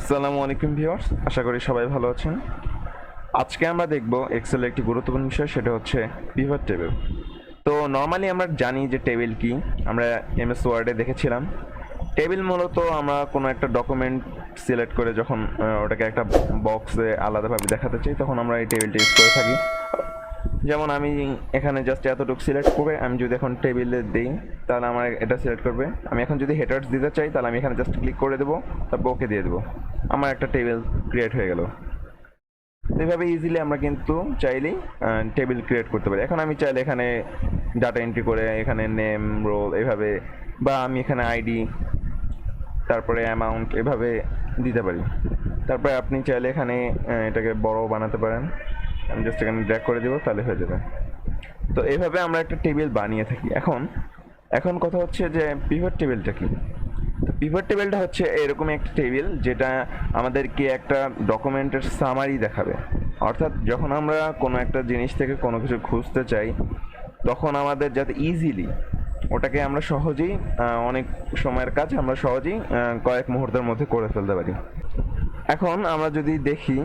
আসসালামু আলাইকুম ভিউয়ার্স, আশা করি সবাই ভালো আছেন। আজকে আমরা দেখব এক্সেলের একটি গুরুত্বপূর্ণ বিষয়, সেটা হচ্ছে পিভট টেবিল। তো নর্মালি আমরা জানি যে টেবিল কি, আমরা এমএস ওয়ার্ডে দেখেছিলাম। টেবিল মূলত আমরা কোনো একটা ডকুমেন্ট সিলেক্ট করে যখন ওটাকে একটা বক্সে আলাদাভাবে দেখাতে চাই, তখন আমরা এই টেবিলটা ইউজ করে থাকি। যেমন আমি এখানে জাস্ট এতটুকু সিলেক্ট করে আমি যদি এখন টেবিলে দিই, তাহলে আমার এটা সিলেক্ট করবে। আমি এখন যদি হেডার্স দিতে চাই, তাহলে আমি এখানে জাস্ট ক্লিক করে দেবো, তারপর ওকে দিয়ে দেবো, আমার একটা টেবিল ক্রিয়েট হয়ে গেল। এইভাবে ইজিলি আমরা কিন্তু চাইলেই টেবিল ক্রিয়েট করতে পারি। এখন আমি চাইলে এখানে ডাটা এন্ট্রি করে এখানে নেম, রোল এভাবে, বা আমি এখানে আইডি, তারপরে অ্যামাউন্ট এভাবে দিতে পারি। তারপরে আপনি চাইলে এখানে এটাকে বড় বানাতে পারেন। আমি জাস্ট এখানে ড্র্যাগ করে দেবো, তাহলে হয়ে যাবে। তো এইভাবে আমরা একটা টেবিল বানিয়ে থাকি। এখন এখন কথা হচ্ছে যে পিভট টেবিলটা কি। তো পিভট টেবিলটা হচ্ছে এরকম একটা টেবিল যেটা আমাদেরকে একটা ডকুমেন্টের সামারি দেখাবে। অর্থাৎ যখন আমরা কোনো একটা জিনিস থেকে কোনো কিছু খুঁজতে চাই, তখন আমাদের যাতে ইজিলি ওটাকে আমরা সহজেই অনেক সময়ের কাজ আমরা সহজেই কয়েক মুহূর্তের মধ্যে করে ফেলতে পারি। এখন আমরা যদি দেখি,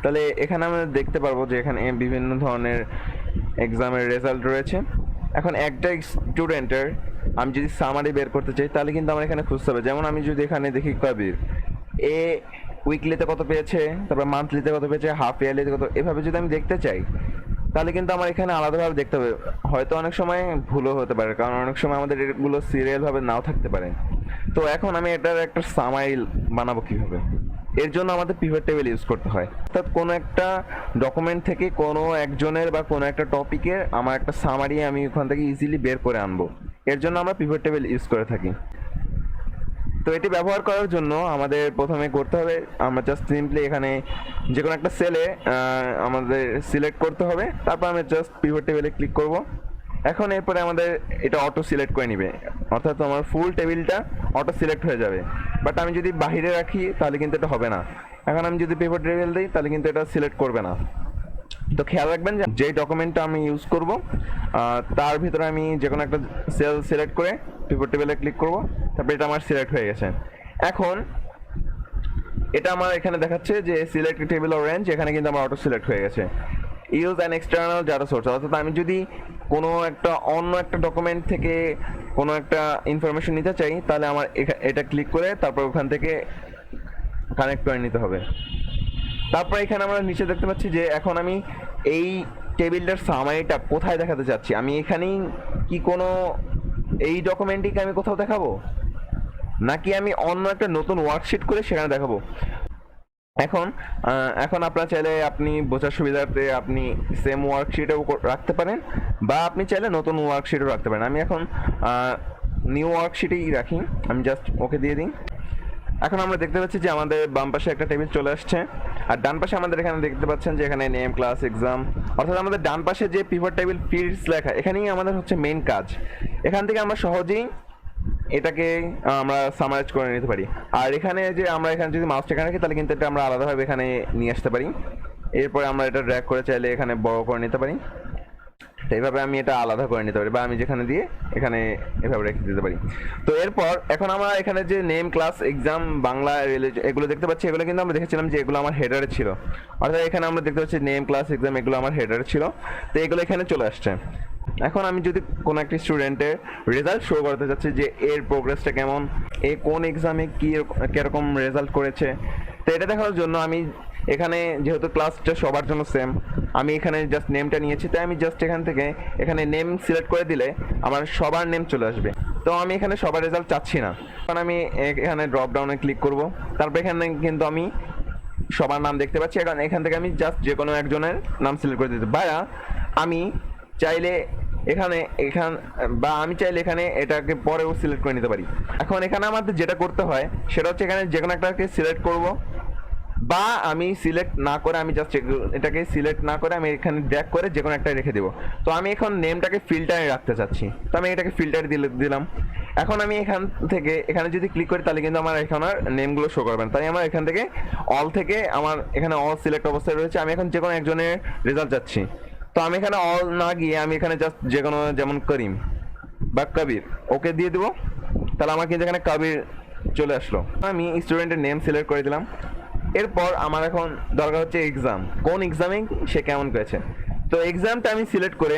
তাহলে এখানে আমরা দেখতে পারবো যে এখানে বিভিন্ন ধরনের এক্সামের রেজাল্ট রয়েছে। এখন একটা স্টুডেন্টের আমি যদি সামারি বের করতে চাই, তাহলে কিন্তু আমার এখানে খুঁজতে হবে। যেমন আমি যদি এখানে দেখি কবির এ উইকলিতে কত পেয়েছে, তারপর মান্থলিতে কত পেয়েছে, হাফ ইয়ারলিতে কত, এভাবে যদি আমি দেখতে চাই, তাহলে কিন্তু আমার এখানে আলাদাভাবে দেখতে হবে। হয়তো অনেক সময় ভুলও হতে পারে, কারণ অনেক সময় আমাদের এগুলো সিরিয়ালভাবে নাও থাকতে পারে। তো এখন আমি এটার একটা সামারি বানাবো কিভাবে, এর জন্য আমাদের পিভট টেবিল ইউজ করতে হয়। অর্থাৎ কোনো একটা ডকুমেন্ট থেকে কোনো একজনের বা কোনো একটা টপিকের আমার একটা সামারি আমি ওখান থেকে ইজিলি বের করে আনবো, এর জন্য আমরা পিভট টেবিল ইউজ করে থাকি। তো এটি ব্যবহার করার জন্য আমাদের প্রথমে করতে হবে, আমরা জাস্ট সিম্পলি এখানে যে কোনো একটা সেলে আমাদের সিলেক্ট করতে হবে, তারপর আমি জাস্ট পিভট টেবিলে ক্লিক করব। এখন এরপরে আমাদের এটা অটো সিলেক্ট করে নিবে, অর্থাৎ আমার ফুল টেবিলটা অটো সিলেক্ট হয়ে যাবে। বাট আমি যদি বাইরে রাখি, তাহলে কিন্তু এটা হবে না। এখন আমি যদি পিভট টেবিল দিই, তাহলে কিন্তু এটা সিলেক্ট করবে না। তো খেয়াল রাখবেন যে যেই ডকুমেন্টটা আমি ইউজ করব, তার ভিতরে আমি যে কোনো একটা সেল সিলেক্ট করে পিভট টেবিলে ক্লিক করব, তারপর এটা আমার সিলেক্ট হয়ে গেছে। এখন এটা আমার এখানে দেখাচ্ছে যে সিলেক্ট টেবিল অর রেঞ্জ, এখানে কিন্তু আমার অটো সিলেক্ট হয়ে গেছে। Use an external data source, অর্থাৎ আমি যদি কোনো একটা অন্য একটা ডকুমেন্ট থেকে কোনো একটা ইনফরমেশন নিতে চাই, তাহলে আমার এটা ক্লিক করে তারপর ওখান থেকে কানেক্ট করে নিতে হবে। তারপর এখানে আমরা নিচে দেখতে পাচ্ছি যে এখন আমি এই টেবিলটার সামারিটা কোথায় দেখাতে চাচ্ছি। আমি এখানেই কি কোনো এই ডকুমেন্টটিকে আমি কোথাও দেখাবো, নাকি আমি অন্য একটা নতুন ওয়ার্কশিট করে সেখানে দেখাবো। এখন এখন আপনার চাইলে আপনি বোঝার সুবিধার্থে আপনি সেম ওয়ার্কশিটেও রাখতে পারেন, বা আপনি চাইলে নতুন ওয়ার্কশিটও রাখতে পারেন। আমি এখন নিউ ওয়ার্কশিটেই রাখি, আমি জাস্ট ওকে দিয়ে দিই। এখন আমরা দেখতে পাচ্ছি যে আমাদের বাম পাশে একটা টেবিল চলে আসছে, আর ডান পাশে আমাদের এখানে দেখতে পাচ্ছেন যে এখানে নেম, ক্লাস, এক্সাম। অর্থাৎ আমাদের ডান পাশে যে পিভট টেবিল ফিল্ডস লেখা, এখানেই আমাদের হচ্ছে মেইন কাজ। এখান থেকে আমরা সহজেই এটাকে আমরা সামারাইজ করে নিতে পারি। আর এখানে যে আমরা এখানে যদি মাউসটা এখানে রাখি, তাহলে কিন্তু এটা আমরা আলাদাভাবে এখানে নিয়ে আসতে পারি। এরপরে আমরা এটা ড্র্যাগ করে চাইলে এখানে বড় করে নিতে পারি। এইভাবে আমি এটা আলাদা করে নিতে পারি, বা আমি যেখানে দিয়ে এখানে এভাবে রেখে দিতে পারি। তো এরপর এখন আমরা এখানে যে নেম, ক্লাস, এক্সাম, বাংলা, এগুলো দেখতে পাচ্ছি, এগুলো কিন্তু আমরা দেখেছিলাম যে এগুলো আমার হেডারে ছিল। অর্থাৎ এখানে আমরা দেখতে পাচ্ছি নেম, ক্লাস, এক্সাম, এগুলো আমার হেডারে ছিল। তো এগুলো এখানে চলে আসছে। এখন আমি যদি কোনো একটা স্টুডেন্টের রেজাল্ট শো করতে চাচ্ছি যে এর প্রোগ্রেসটা কেমন, এ কোন এক্সামে কি কিরকম রেজাল্ট করেছে, তো এটা দেখানোর জন্য আমি এখানে যেহেতু ক্লাসটা সবার জন্য সেম, আমি এখানে জাস্ট নেমটা নিয়েছি, তাই আমি জাস্ট এখান থেকে এখানে নেম সিলেক্ট করে দিলে আমার সবার নেম চলে আসবে। তো আমি এখানে সবার রেজাল্ট চাচ্ছি না, কারণ আমি এখানে ড্রপ ডাউনে ক্লিক করব। তারপর এখানে কিন্তু আমি সবার নাম দেখতে পাচ্ছি। এখন এখান থেকে আমি জাস্ট যে কোনো একজনের নাম সিলেক্ট করে দিতে পারি। আমি চাইলে এখানে বা আমি চাইলে এখানে এটাকে পরেও সিলেক্ট করে নিতে পারি। এখন এখানে আমাদের যেটা করতে হয় সেটা হচ্ছে এখানে যে কোনো একটাকে সিলেক্ট করব, বা আমি সিলেক্ট না করে আমি জাস্ট এটাকে সিলেক্ট না করে আমি এখানে ড্র্যাগ করে যে কোনো একটা রেখে দেবো। তো আমি এখন নেমটাকে ফিল্টারে রাখতে চাচ্ছি, তো আমি এটাকে ফিল্টারে দিলাম। এখন আমি এখান থেকে এখানে যদি ক্লিক করি, তাহলে কিন্তু আমার এখানে নেমগুলো শো করবেন। তাই আমার এখান থেকে অল থেকে আমার এখানে অল সিলেক্ট অবস্থায় রয়েছে, আমি এখন যে কোনো একজনের রেজাল্ট চাচ্ছি। তো আমি এখানে অল না গিয়ে আমি এখানে জাস্ট যে কোনো, যেমন করিম বা কবির, ওকে দিয়ে দেবো। তাহলে আমার কিন্তু এখানে কবির চলে আসলো। আমি স্টুডেন্টের নেম সিলেক্ট করে দিলাম। এরপর আমার এখন দরকার হচ্ছে এক্সাম, কোন এক্সামে সে কেমন করেছে। তো এক্সামটা আমি সিলেক্ট করে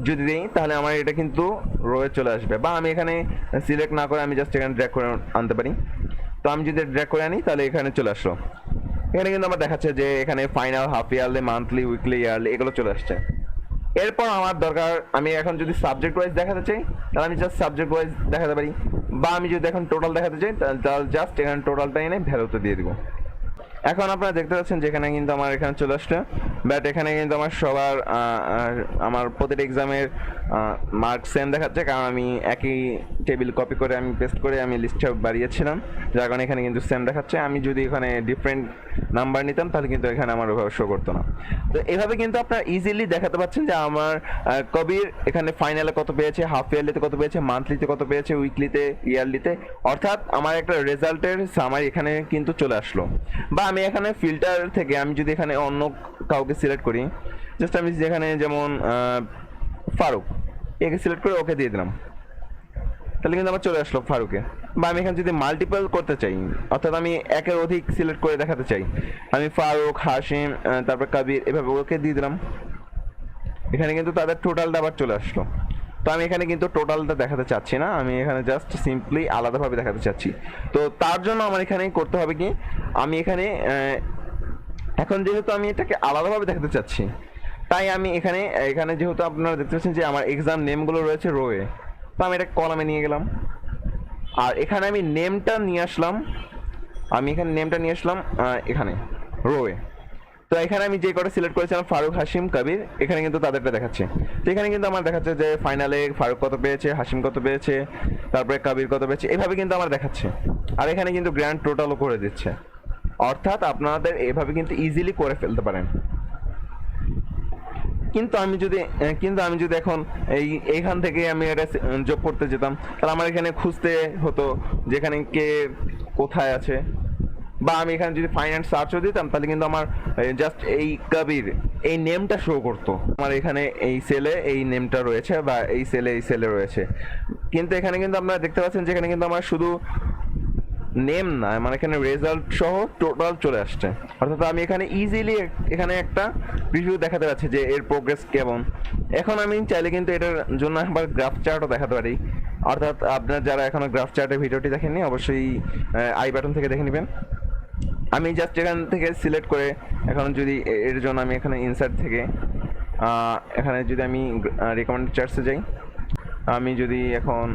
যদি দিই তাহলে আমার এটা কিন্তু রোয়ে চলে আসবে, বা আমি এখানে সিলেক্ট না করে আমি জাস্ট এখানে ড্র্যাগ করে আনতে পারি। তো আমি যদি ড্র্যাগ করে আনি তাহলে এখানে চলে আসলো। এখানে কিন্তু আমার দেখাচ্ছে যে এখানে final, half yearly, monthly, weekly, yearly এগুলো চলে আসছে। এরপর আমার দরকার, আমি এখন যদি সাবজেক্ট ওয়াইজ দেখাতে চাই তাহলে আমি জাস্ট সাবজেক্ট ওয়াইজ দেখাতে পারি, বা আমি যদি এখন টোটাল দেখাতে চাই তাহলে জাস্ট এখানে টোটালটা এনে ভ্যালুতে দিয়ে দিব। এখন আপনারা দেখতে পাচ্ছেন যেখানে কিন্তু আমার এখানে চলে আসছে, বাট এখানে কিন্তু আমার সবার আমার প্রতিটা এক্সামের মার্ক সেম দেখাচ্ছে, কারণ আমি একই টেবিল কপি করে আমি পেস্ট করে আমি লিস্টটা বাড়িয়েছিলাম, যার কারণে এখানে কিন্তু সেম দেখাচ্ছে। আমি যদি এখানে ডিফারেন্ট নাম্বার নিতাম তাহলে কিন্তু এখানে আমার ওভাবে শো করতো না। তো এভাবে কিন্তু আপনারা ইজিলি দেখাতে পাচ্ছেন যে আমার কবির এখানে ফাইনালে কত পেয়েছে, হাফ ইয়ারলিতে কত পেয়েছে, মান্থলিতে কত পেয়েছে, উইকলিতে, ইয়ারলিতে, অর্থাৎ আমার একটা রেজাল্টের সামারি এখানে কিন্তু চলে আসলো। বা আমি এখানে ফিল্টার থেকে আমি যদি এখানে অন্য কাউকে সিলেক্ট করি, জাস্ট আমি যেখানে যেমন ফারুক একে সিলেক্ট করে ওকে দিয়ে দিলাম, তাহলে কিন্তু আমার চলে আসলো ফারুকে। বা আমি এখানে যদি মাল্টিপল করতে চাই, অর্থাৎ আমি একের অধিক সিলেক্ট করে দেখাতে চাই, আমি ফারুক, হাশিম, তারপর কবির এভাবে ওকে দিয়ে দিলাম, এখানে কিন্তু তাদের টোটালটা আবার চলে আসলো। তো আমি এখানে কিন্তু টোটালটা দেখাতে চাচ্ছি না, আমি এখানে জাস্ট সিম্পলি আলাদাভাবে দেখাতে চাচ্ছি। তো তার জন্য আমার এখানে করতে হবে কি, আমি এখানে এখন যেহেতু আমি এটাকে আলাদাভাবে দেখাতে চাচ্ছি, তাই আমি এখানে এখানে যেহেতু আপনারা দেখতে পাচ্ছেন যে আমার এক্সাম নেমগুলো রয়েছে রোয়ে, তো আমি এটা কলামে নিয়ে গেলাম, আর এখানে আমি নেমটা নিয়ে আসলাম, আমি এখানে নেমটা নিয়ে আসলাম এখানে রোয়ে। তো এখানে আমি যে কটা সিলেক্ট করেছিলাম ফারুক, হাশিম, কবির, এখানে কিন্তু তাদেরটা দেখাচ্ছে। তো এখানে কিন্তু আমার দেখাচ্ছে যে ফাইনালে ফারুক কত পেয়েছে, হাশিম কত পেয়েছে, তারপরে কবির কত পেয়েছে, এভাবে কিন্তু আমার দেখাচ্ছে। আর এখানে কিন্তু গ্র্যান্ড টোটালও করে দিচ্ছে, অর্থাৎ আপনাদের এভাবে কিন্তু ইজিলি করে ফেলতে পারেন। কিন্তু আমি যদি এখন এইখান থেকে আমি এটা যোগ করতে যেতাম, তাহলে আমার এখানে খুঁজতে হতো যেখানে কে কোথায় আছে, বা আমি এখানে যদি ফাইন্যান্স সার্চও দিতাম তাহলে কিন্তু আমার জাস্ট এই কবির এই নেমটা শো করতো, আমার এখানে এই সেলে এই নেমটা রয়েছে বা এই সেলে রয়েছে। কিন্তু এখানে কিন্তু আপনারা দেখতে পাচ্ছেন যেখানে কিন্তু আমার শুধু নেম না, মানে এখানে রেজাল্ট সহ টোটাল চলে আসছে, অর্থাৎ আমি এখানে ইজিলি এখানে একটা প্রিভিউ দেখাতে পাচ্ছি যে এর প্রোগ্রেস কেমন। এখন আমি চাইলে কিন্তু এটার জন্য আবার গ্রাফ চার্টও দেখাতে পারি, অর্থাৎ আপনার যারা এখনো গ্রাফ চার্টের ভিডিওটি দেখেননি অবশ্যই আই বাটন থেকে দেখে নেবেন। আমি জাস্ট এখান থেকে সিলেক্ট করে এখন যদি এর জন্য আমি এখানে ইনসার্ট থেকে এখানে যদি আমি রেকমেন্ডেড চার্টসে যাই, আমি যদি এখন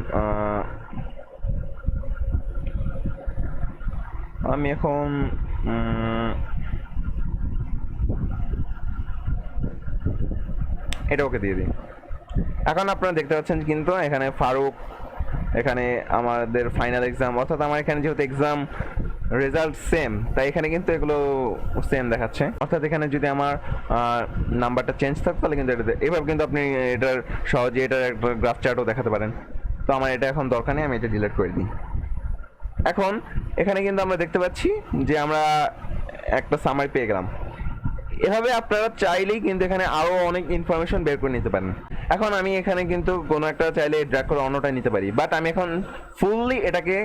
এটা ওকে দিয়ে দিই। এখন আপনারা দেখতে পাচ্ছেন কিন্তু এখানে ফারুক, এখানে আমাদের ফাইনাল এক্সাম, অর্থাৎ আমার এখানে যেহেতু এক্সাম রেজাল্ট সেম, তাই এখানে কিন্তু এগুলো সেম দেখাচ্ছে। অর্থাৎ এখানে যদি আমার নাম্বারটা চেঞ্জ থাকতো তাহলে কিন্তু এটা এভাবে কিন্তু আপনি এটার সহজে এটার একটা গ্রাফ চার্টও দেখাতে পারেন। তো আমার এটা এখন দরকার নেই, আমি এটা ডিলিট করে দিই। এখন এখানে কিন্তু আমরা দেখতে পাচ্ছি যে আমরা একটা সামারি পেয়ে গেলাম। এভাবে আপনারা চাইলেই কিন্তু এখানে আরো অনেক ইনফরমেশন বের করে নিতে পারেন। এখন আমি এখানে কিন্তু কোনো একটা চাইলে ড্র্যাগ করে অন্যটা নিতে পারি, বাট আমি এখন ফুললি এটাকে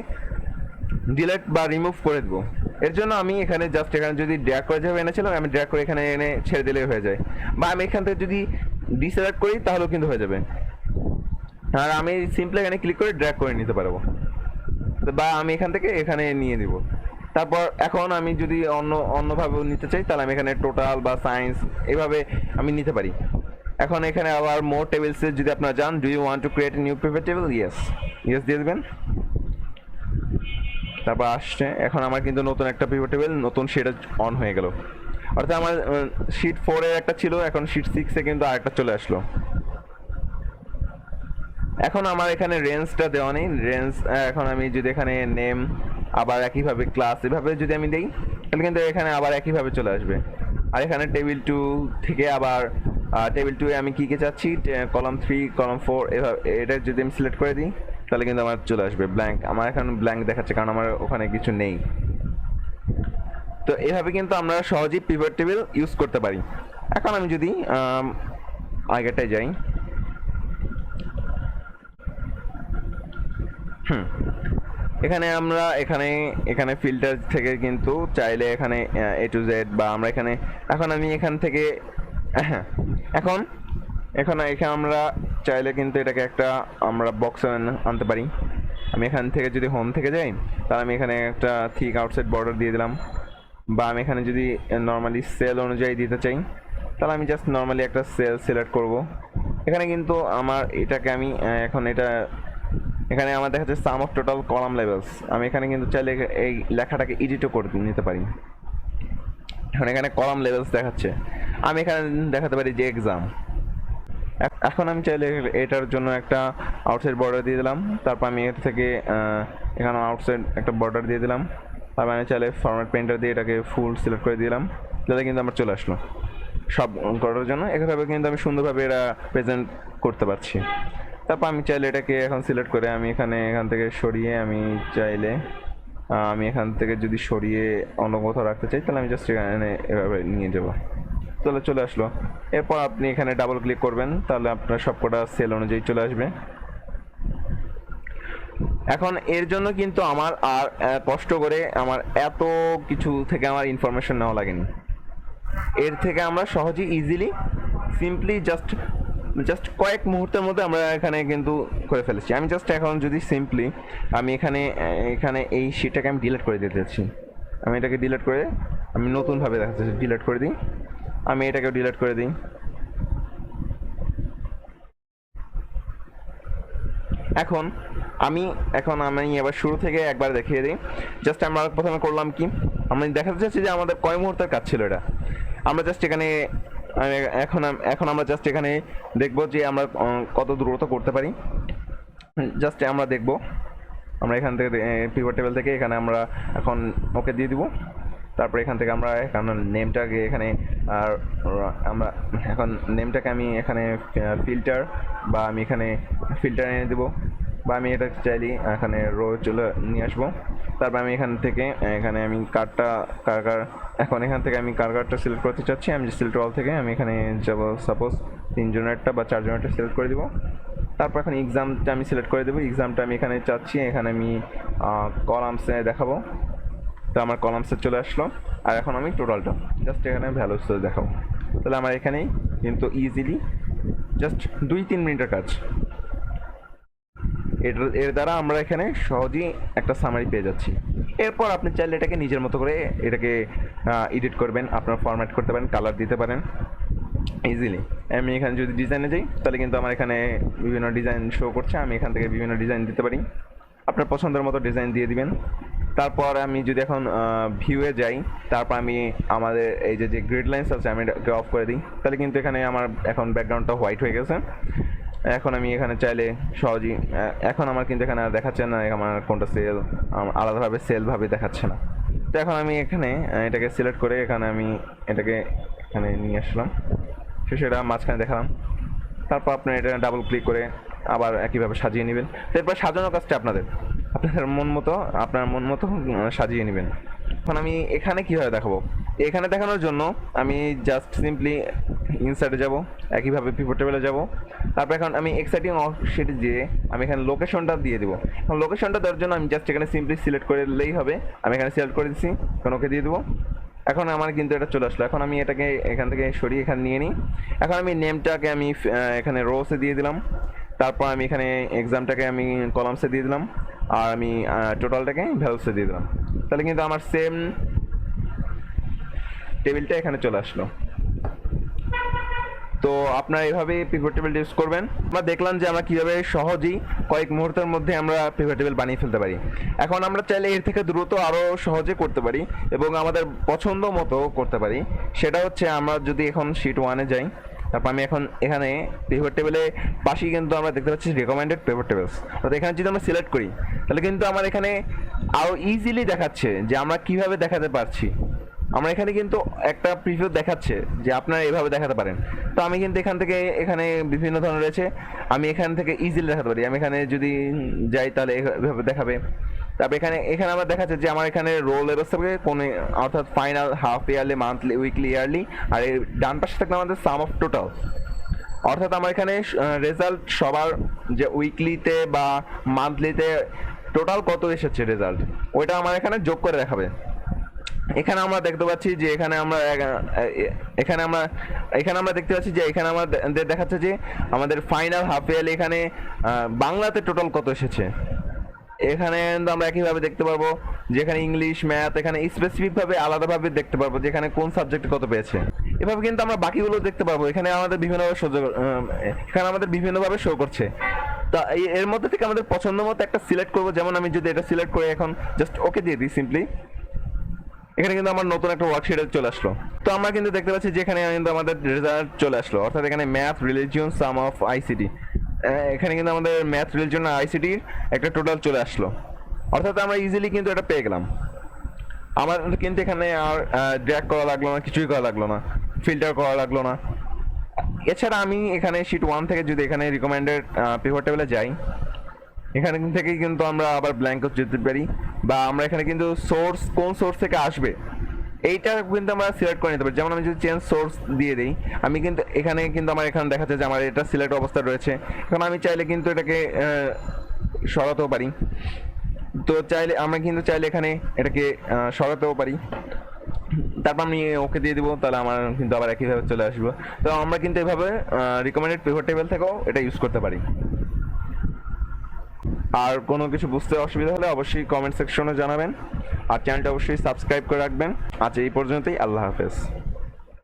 ডিলিট বা রিমুভ করে দেবো। এর জন্য আমি এখানে জাস্ট এখানে যদি ড্র্যাগ করে যেভাবে এনেছিলাম আমি ড্র্যাগ করে এখানে এনে ছেড়ে দিলেই হয়ে যায়, বা আমি এখান থেকে যদি ডিসিলেক্ট করি তাহলেও কিন্তু হয়ে যাবে। আর আমি সিম্পলি এখানে ক্লিক করে ড্র্যাগ করে নিতে পারবো, বা আমি এখান থেকে এখানে নিয়ে নিব। তারপর এখন আমি যদি অন্যভাবে নিতে চাই তাহলে আমি এখানে টোটাল বা সায়েন্স এভাবে আমি নিতে পারি। এখন এখানে আবার মোর টেবিলসে যদি আপনারা যান, do you want to create a new pivot table, yes দিয়ে দেবেন। তারপর আসছে এখন আমার কিন্তু নতুন একটা পিভট টেবিল নতুন সেটা অন হয়ে গেল, অর্থাৎ আমার শিট 4 এর একটা ছিল, এখন শিট 6 এ কিন্তু আরেকটা চলে আসলো। এখন আমার এখানে রেঞ্জটা দেওয়া নেই, রেঞ্জ এখন আমি যদি এখানে নেম আবার একইভাবে ক্লাস এভাবে যদি আমি দেই তাহলে কিন্তু এখানে আবার একইভাবে চলে আসবে। আর এখানে টেবিল 2 থেকে আবার টেবিল 2 এ আমি কি কি চাচ্ছি, কলাম 3, কলাম 4 এভাবে এটা যদি আমি সিলেক্ট করে দিই তাহলে কিন্তু আমার চলে আসবে ব্ল্যাঙ্ক। আমার এখন ব্ল্যাঙ্ক দেখাচ্ছে কারণ আমার ওখানে কিছু নেই। তো এভাবে কিন্তু আমরা সহজেই পিভট টেবিল ইউজ করতে পারি। এখন আমি যদি আগেরটায় যাই, এখানে আমরা এখানে এখানে ফিল্টার থেকে কিন্তু চাইলে এখানে A to Z বা আমরা এখানে এখন আমি এখান থেকে হ্যাঁ এখন এখন এখানে আমরা চাইলে কিন্তু এটাকে একটা আমরা বক্সে আনতে পারি। আমি এখান থেকে যদি হোম থেকে যাই তাহলে আমি এখানে একটা থিক আউটসাইড বর্ডার দিয়ে দিলাম, বা আমি এখানে যদি নর্মালি সেল অনুযায়ী দিতে চাই তাহলে আমি জাস্ট নর্মালি একটা সেল সিলেক্ট করব। এখানে কিন্তু আমার এটাকে আমি এখন এটা এখানে আমার দেখা যাচ্ছে সাম অফ টোটাল কলাম লেভেলস, আমি এখানে কিন্তু চাইলে এই লেখাটাকে এডিটও করে নিতে পারি। এখন এখানে কলাম লেভেলস দেখাচ্ছে, আমি এখানে দেখাতে পারি যে এক্সাম। এখন আমি চাইলে এটার জন্য একটা আউটসাইড বর্ডার দিয়ে দিলাম, তারপর আমি এর থেকে এখানে আউটসাইড একটা বর্ডার দিয়ে দিলাম, তারপর আমি চাইলে ফরম্যাট পেন্টার দিয়ে এটাকে ফুল সিলেক্ট করে দিলাম, যাতে কিন্তু আমার চলে আসলো সব করার জন্য। এভাবে কিন্তু আমি সুন্দরভাবে এটা প্রেজেন্ট করতে পারছি। তারপর আমি চাইলে এটাকে এখন সিলেক্ট করে আমি এখান থেকে সরিয়ে আমি চাইলে আমি এখান থেকে যদি সরিয়ে অন্য কোথাও রাখতে চাই তাহলে আমি জাস্ট এখানে এভাবে নিয়ে যাব, তাহলে চলে আসলো। এরপর আপনি এখানে ডাবল ক্লিক করবেন, তাহলে আপনার সবকটা সেল অনুযায়ী চলে আসবে। এখন এর জন্য কিন্তু আমার আর কষ্ট করে আমার এত কিছু থেকে আমার ইনফরমেশন নেওয়া লাগেনি। এর থেকে আমরা সহজেই ইজিলি সিম্পলি জাস্ট কয়েক মুহূর্তের মধ্যে আমরা এখানে কিন্তু করে ফেলেছি। আমি জাস্ট এখন যদি সিম্পলি আমি এখানে এখানে এই শিটটাকে আমি ডিলিট করে দিতে চাচ্ছি, আমি এটাকে ডিলিট করে আমি নতুনভাবে দেখাচ্ছি, ডিলিট করে দিই, আমি এটাকেও ডিলিট করে দিই। এখন আমি এবার শুরু থেকে একবার দেখিয়ে দিই। জাস্ট আমরা প্রথমে করলাম কি, আমরা দেখাতে চাচ্ছি যে আমাদের কয় মুহূর্তের কাজ ছিল এটা। আমরা জাস্ট এখানে এখন আমরা জাস্ট এখানে দেখব যে আমরা কত দ্রুত করতে পারি। জাস্ট আমরা দেখব, আমরা এখান থেকে পিভট টেবিল থেকে এখানে আমরা এখন ওকে দিয়ে দিব। তারপরে এখান থেকে আমরা এখন নেমটাকে এখানে আর আমরা এখন নেমটাকে আমি এখানে ফিল্টার বা আমি এখানে ফিল্টার এনে দেবো, বা আমি এটা চাইলে এখানে রো চলে নিয়ে আসবো। তারপর আমি এখান থেকে এখানে আমি কার এখন এখান থেকে আমি কারটা সিলেক্ট করতে চাচ্ছি। আমি সিলেক্ট অল থেকে আমি এখানে যাব, সাপোজ 3 জনেরটা বা 4 জনেরটা সিলেক্ট করে দিব। তারপর এখন এক্সামটা আমি সিলেক্ট করে দেবো, এক্সামটা আমি এখানে চাচ্ছি, এখানে আমি কলামসে দেখাবো, তো আমার কলামসে চলে আসলো। আর এখন আমি টোটালটা জাস্ট এখানে ভ্যালুস দেখাবো, তাহলে আমার এখানেই কিন্তু ইজিলি জাস্ট 2-3 মিনিটের কাজ। এর দ্বারা আমরা এখানে সহজেই একটা সামারি পেয়ে যাচ্ছি। এরপর আপনি চাইলে এটাকে নিজের মতো করে এটাকে এডিট করবেন, আপনার ফরম্যাট করতে পারেন, কালার দিতে পারেন ইজিলি। আমি এখানে যদি ডিজাইনে যাই তাহলে কিন্তু আমার এখানে বিভিন্ন ডিজাইন শো করছে, আমি এখান থেকে বিভিন্ন ডিজাইন দিতে পারি, আপনার পছন্দের মতো ডিজাইন দিয়ে দিবেন। তারপর আমি যদি এখন ভিউয়ে যাই, তারপর আমি আমাদের এই যে গ্রিড লাইন্স আছে আমি এটাকে অফ করে দিই, তাহলে কিন্তু এখানে আমার এখন ব্যাকগ্রাউন্ডটা হোয়াইট হয়ে গেছে। এখন আমি এখানে চাইলে সহজেই এখন আমার কিন্তু এখানে আর দেখাচ্ছে না আমার কোনটা সেল, আলাদাভাবে সেলভাবে দেখাচ্ছে না। তো এখন আমি এখানে এটাকে সিলেক্ট করে এখানে আমি এটাকে এখানে নিয়ে আসলাম, সেটা মাঝখানে দেখালাম। তারপর আপনি এটা ডাবল ক্লিক করে আবার একইভাবে সাজিয়ে নেবেন। এরপর সাজানোর কাজটা আপনার মন মতো সাজিয়ে নেবেন। এখন আমি এখানে কীভাবে দেখাবো, এখানে দেখানোর জন্য আমি জাস্ট সিম্পলি ইনসার্টে যাব, একইভাবে পিভট টেবিলে যাব। তারপর এখন আমি এক্সাইটিং অফসেটে দিয়ে আমি এখানে লোকেশনটা দিয়ে দেবো। এখন লোকেশনটা দেওয়ার জন্য আমি জাস্ট এখানে সিম্পলি সিলেক্ট করে দিলেই হবে, আমি এখানে সিলেক্ট করে দিচ্ছি, এখন ওকে দিয়ে দেবো। এখন আমার কিন্তু এটা চলে আসলো। এখন আমি এটাকে এখান থেকে সরিয়ে এখানে নিয়ে নিই। এখন আমি নেমটাকে আমি এখানে রোসে দিয়ে দিলাম, তারপর আমি এখানে এক্সামটাকে আমি কলামসে দিয়ে দিলাম, আর আমি টোটালটাকে ভ্যালুসে দিয়ে দিলাম, তাহলে কিন্তু আমার সেম টেবিলটা এখানে চলে আসলো। তো আপনারা এইভাবে পিভট টেবিল ইউজ করবেন। আমরা দেখলাম যে আমরা কিভাবে সহজেই কয়েক মুহূর্তের মধ্যে আমরা পিভট টেবিল বানিয়ে ফেলতে পারি। এখন আমরা চাইলে এর থেকে দ্রুত আরও সহজে করতে পারি এবং আমাদের পছন্দ মতো করতে পারি। সেটা হচ্ছে আমরা যদি এখন শিট 1-এ যাই, তারপর আমি এখন এখানে পিভট টেবিলে পাশেই কিন্তু আমরা দেখতে পাচ্ছি রেকমেন্ডেড পিভট টেবিলস, অর্থাৎ এখানে যদি আমরা সিলেক্ট করি তাহলে কিন্তু আমার এখানে আরও ইজিলি দেখাচ্ছে যে আমরা কিভাবে দেখাতে পারছি। আমরা এখানে কিন্তু একটা প্রিভিউ দেখাচ্ছে যে আপনারা এভাবে দেখাতে পারেন। তো আমি কিন্তু এখান থেকে এখানে বিভিন্ন ধরনের রয়েছে, আমি এখান থেকে ইজিলি দেখাতে পারি। আমি এখানে যদি যাই তাহলে এভাবে দেখাবে। তারপর এখানে আমার দেখাচ্ছে যে আমার এখানে রোল এর হবে কোন, অর্থাৎ final, half yearly, monthly, weekly, yearly, আর এই ডান পাশে থাকলে আমাদের সাম অফ টোটাল, অর্থাৎ আমার এখানে রেজাল্ট সবার যে উইকলিতে বা মান্থলিতে টোটাল কত এসেছে রেজাল্ট, ওইটা আমার এখানে যোগ করে দেখাবে। এখানে আমরা দেখতে পাচ্ছি যে এখানে আমরা দেখতে পাচ্ছি যে এখানে আমাদের দেখাচ্ছে যে আমাদের ফাইনাল হাফ ইয়ারলি এখানে বাংলাতে টোটাল কত এসেছে। এখানে কিন্তু আমরা একইভাবে দেখতে পারবো যে এখানে ইংলিশ ম্যাথ এখানে স্পেসিফিক ভাবে আলাদাভাবে দেখতে পারবো যে এখানে কোন সাবজেক্টে কত পেয়েছে। এভাবে কিন্তু আমরা বাকিগুলো দেখতে পারবো। এখানে আমাদের বিভিন্নভাবে শো করছে। তা এর মধ্যে থেকে আমাদের পছন্দ মতো একটা সিলেক্ট করবো। যেমন আমি যদি এটা সিলেক্ট করে এখন জাস্ট ওকে দিয়ে দিই সিম্পলি, এখানে কিন্তু আমার নতুন একটা ওয়ার্কশিট চলে আসলো। তো আমরা কিন্তু দেখতে পাচ্ছি যে এখানে কিন্তু আমাদের রেজাল্ট চলে আসলো, অর্থাৎ এখানে math religion some of ICT, এখানে কিন্তু আমাদের ম্যাথ রিলিজিয়ন আর আইসিটির একটা টোটাল চলে আসলো, অর্থাৎ আমরা ইজিলি কিন্তু এটা পেয়ে গেলাম। আমার কিন্তু এখানে আর ড্র্যাগ করা লাগলো না, কিছুই করা লাগলো না, ফিল্টার করা লাগলো না। এছাড়া আমি এখানে শিট 1 থেকে যদি এখানে রিকমেন্ডেড পিভট টেবিলে যাই, এখানে থেকেই কিন্তু আমরা আবার ব্ল্যাঙ্কও যেতে পারি, বা আমরা এখানে কিন্তু সোর্স কোন সোর্স থেকে আসবে এইটা কিন্তু আমরা সিলেক্ট করে নিতে পারি। যেমন আমি যদি চেঞ্জ সোর্স দিয়ে দিই, আমি কিন্তু এখানে দেখাচ্ছে যে আমার এটা সিলেক্ট অবস্থা রয়েছে। এখন আমি চাইলে কিন্তু এটাকে সরাতেও পারি। তো আমরা কিন্তু চাইলে এখানে এটাকে সরাতেও পারি। তারপর আমি ওকে দিয়ে দিব, তাহলে আমার কিন্তু আবার একইভাবে চলে আসবো। তো আমরা কিন্তু এভাবে রিকমেন্ডেড পিভট টেবিল থেকেও এটা ইউজ করতে পারি। আর কোনো কিছু বুঝতে অসুবিধা হলে অবশ্যই কমেন্ট সেকশনে জানাবেন, আর চ্যানেলটা অবশ্যই সাবস্ক্রাইব করে রাখবেন। আজ এই পর্যন্তই, আল্লাহ হাফেজ।